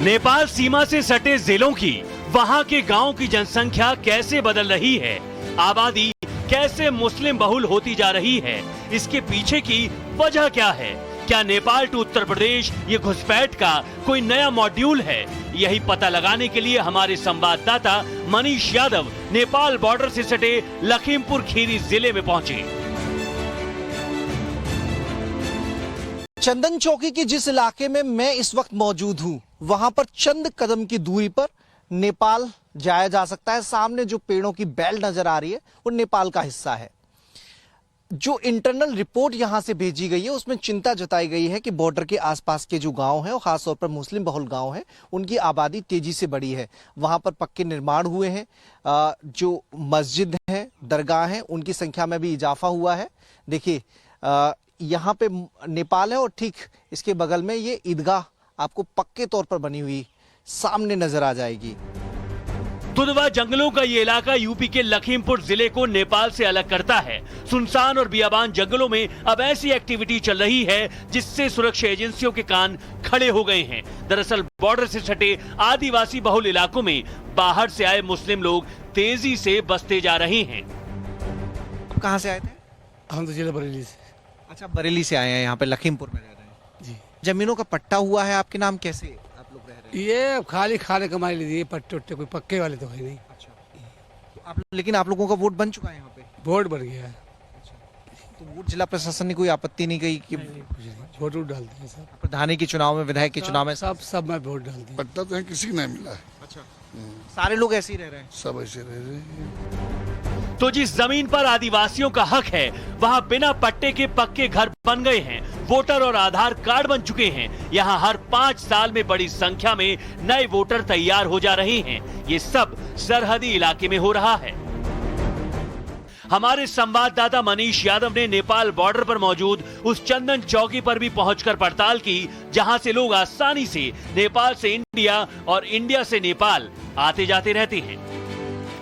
नेपाल सीमा से सटे जिलों की वहां के गांव की जनसंख्या कैसे बदल रही है, आबादी कैसे मुस्लिम बहुल होती जा रही है, इसके पीछे की वजह क्या है? क्या नेपाल टू उत्तर प्रदेश ये घुसपैठ का कोई नया मॉड्यूल है? यही पता लगाने के लिए हमारे संवाददाता मनीष यादव नेपाल बॉर्डर से सटे लखीमपुर खीरी जिले में पहुंचे। चंदन चौकी के जिस इलाके में मैं इस वक्त मौजूद हूं, वहां पर चंद कदम की दूरी पर नेपाल जाया जा सकता है। सामने जो पेड़ों की बेल्ट नजर आ रही है वो नेपाल का हिस्सा है। जो इंटरनल रिपोर्ट यहां से भेजी गई है उसमें चिंता जताई गई है कि बॉर्डर के आसपास के जो गांव हैं और खासतौर पर मुस्लिम बहुल गांव हैं, उनकी आबादी तेजी से बढ़ी है। वहां पर पक्के निर्माण हुए हैं, जो मस्जिद है, दरगाह हैं, उनकी संख्या में भी इजाफा हुआ है। देखिए यहाँ पे नेपाल है और ठीक इसके बगल में ये ईदगाह आपको पक्के तौर पर बनी हुई सामने नजर आ जाएगी। दुधवा जंगलों का ये इलाका यूपी के लखीमपुर जिले को नेपाल से अलग करता है। सुनसान और बियाबान जंगलों में अब ऐसी एक्टिविटी चल रही है जिससे सुरक्षा एजेंसियों के कान खड़े हो गए हैं। दरअसल बॉर्डर से सटे आदिवासी बहुल इलाकों में बाहर से आए मुस्लिम लोग तेजी से बसते जा रहे हैं। कहाँ से आए थे? हम तो जिला बरेली से। अच्छा, बरेली से आए हैं, यहाँ पे लखीमपुर में रह रहे हैं जी। जमीनों का पट्टा हुआ है आपके नाम, कैसे आप लोग रह रहे हैं? ये खाली खाने कमाई लीजिए, पट्टे उट्टे कोई पक्के वाले तो है नहीं। अच्छा, तो लेकिन आप लोगों का वोट बन चुका है यहाँ पे? वोट बन गया है। तो वोट जिला प्रशासन ने कोई आपत्ति नहीं कही कि वोट डालते हैं सब, प्रधानी के चुनाव में, विधायक के चुनाव में? सब में वोट डालते हैं। पट्टा तो किसी को नहीं मिला है। अच्छा, सारे लोग ऐसे ही रह रहे हैं? सब ऐसे रह रहे हैं। तो जिस जमीन पर आदिवासियों का हक है वहां बिना पट्टे के पक्के घर बन गए हैं, वोटर और आधार कार्ड बन चुके हैं। यहां हर 5 साल में बड़ी संख्या में नए वोटर तैयार हो जा रहे हैं। ये सब सरहदी इलाके में हो रहा है। हमारे संवाददाता मनीष यादव ने नेपाल बॉर्डर पर मौजूद उस चंदन चौकी पर भी पहुंचकर पड़ताल की, जहां से लोग आसानी से नेपाल से इंडिया और इंडिया से नेपाल आते जाते रहते हैं।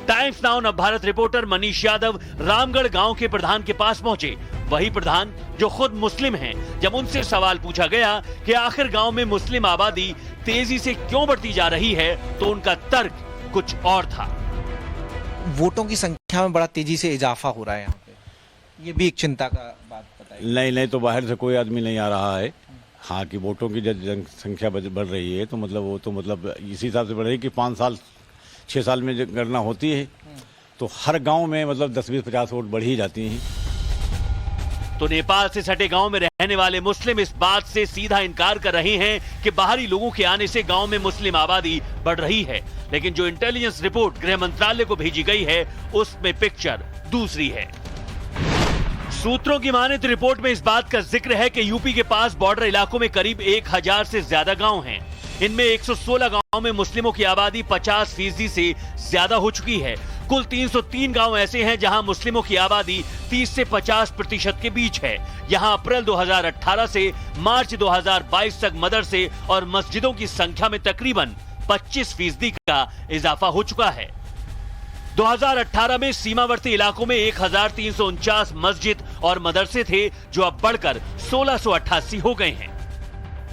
Times now Navbharat reporter Manish Yadav Ramgarh गांव के प्रधान के पास पहुंचे। वही प्रधान जो खुद मुस्लिम हैं। जब उनसे सवाल पूछा गया कि आखिर गांव में मुस्लिम आबादी तेजी से क्यों बढ़ती जा रही है, तो उनका तर्क कुछ और था। वोटों की संख्या में बड़ा तेजी से इजाफा हो रहा है यहाँ पे, ये भी एक चिंता का बात बताइए। नहीं, तो बाहर से कोई आदमी नहीं आ रहा है। हाँ, कि वोटों की जनसंख्या बढ़ रही है, तो मतलब वो तो मतलब इसी हिसाब से बढ़ रही है कि 5-6 साल में जो गणना होती है तो हर गांव में मतलब 10-20-50 वोट बढ़ ही जाती हैं। तो नेपाल से सटे गांव में रहने वाले मुस्लिम इस बात से सीधा इनकार कर रहे हैं कि बाहरी लोगों के आने से गांव में मुस्लिम आबादी बढ़ रही है। लेकिन जो इंटेलिजेंस रिपोर्ट गृह मंत्रालय को भेजी गई है उसमें पिक्चर दूसरी है। सूत्रों की माने तो रिपोर्ट में इस बात का जिक्र है कि यूपी के पास बॉर्डर इलाकों में करीब 1000 से ज्यादा गांव हैं। इनमें 116 गांवों में मुस्लिमों की आबादी 50% से ज्यादा हो चुकी है। कुल 303 गांव ऐसे हैं जहां मुस्लिमों की आबादी 30 से 50% के बीच है। यहां अप्रैल 2018 से मार्च 2022 तक मदरसे और मस्जिदों की संख्या में तकरीबन 25% का इजाफा हो चुका है। 2018 में सीमावर्ती इलाकों में 1349 मस्जिद और मदरसे थे, जो अब बढ़कर 1688 हो गए हैं।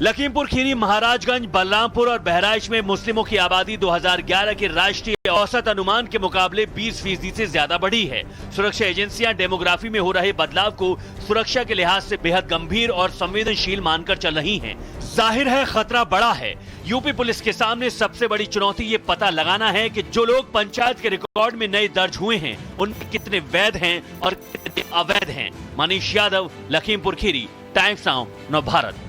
लखीमपुर खीरी, महाराजगंज, बलरामपुर और बहराइच में मुस्लिमों की आबादी 2011 के राष्ट्रीय औसत अनुमान के मुकाबले 20% से ज्यादा बढ़ी है। सुरक्षा एजेंसियां डेमोग्राफी में हो रहे बदलाव को सुरक्षा के लिहाज से बेहद गंभीर और संवेदनशील मानकर चल रही हैं। जाहिर है खतरा बड़ा है। यूपी पुलिस के सामने सबसे बड़ी चुनौती ये पता लगाना है कि जो लोग पंचायत के रिकॉर्ड में नए दर्ज हुए हैं उनमें कितने वैध हैं और कितने अवैध हैं। Manish Yadav, Lakhimpur Kheri, times now Navbharat.